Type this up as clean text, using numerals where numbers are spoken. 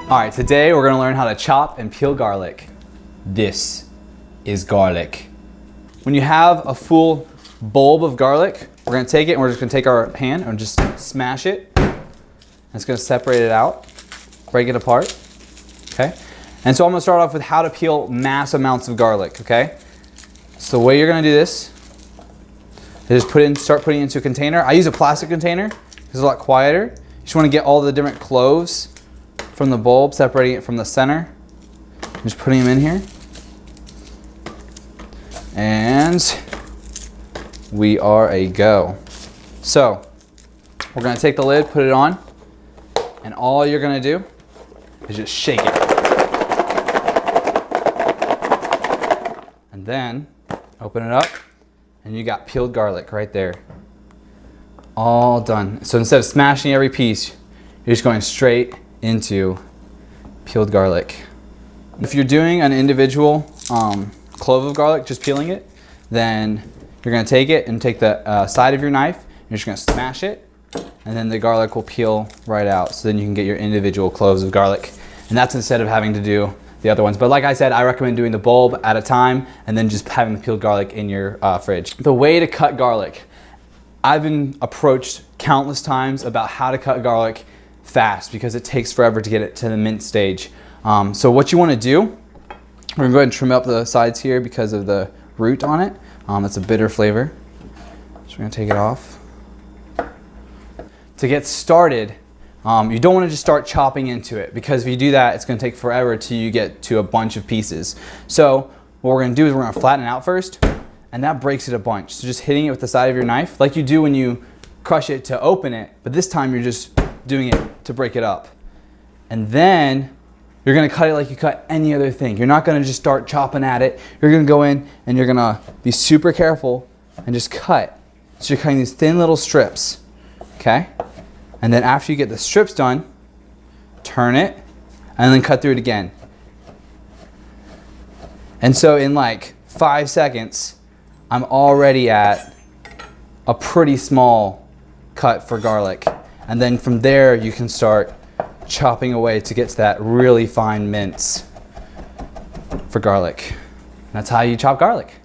All right, today we're gonna learn how to chop and peel garlic. This is garlic. When you have a full bulb of garlic, we're gonna take it and we're just gonna take our hand and just smash it. And it's gonna separate it out, break it apart, okay? And so I'm gonna start off with how to peel mass amounts of garlic, okay? So the way you're gonna do this is start putting it into a container. I use a plastic container because it's a lot quieter. You just wanna get all the different cloves from the bulb, separating it from the center. Just putting them in here. And we are a go. So we're gonna take the lid, put it on, and all you're gonna do is just shake it. And then open it up, and you got peeled garlic right there. All done. So instead of smashing every piece, you're just going straight into peeled garlic. If you're doing an individual clove of garlic, just peeling it, then you're gonna take it and take the side of your knife, and you're just gonna smash it, and then the garlic will peel right out. So then you can get your individual cloves of garlic. And that's instead of having to do the other ones. But like I said, I recommend doing the bulb at a time and then just having the peeled garlic in your fridge. The way to cut garlic. I've been approached countless times about how to cut garlic fast because it takes forever to get it to the mince stage. So what you want to do, we're going to go ahead and trim up the sides here because of the root on it. It's a bitter flavor. So we're going to take it off. To get started, you don't want to just start chopping into it because if you do that, it's going to take forever till you get to a bunch of pieces. So what we're going to do is we're going to flatten it out first, and that breaks it a bunch. So just hitting it with the side of your knife like you do when you crush it to open it, but this time you're just doing it to break it up. And then you're gonna cut it like you cut any other thing. You're not gonna just start chopping at it. You're gonna go in and you're gonna be super careful and just cut. So you're cutting these thin little strips, okay? And then after you get the strips done, turn it and then cut through it again. And so in like 5 seconds, I'm already at a pretty small cut for garlic. And then from there, you can start chopping away to get to that really fine mince for garlic. That's how you chop garlic.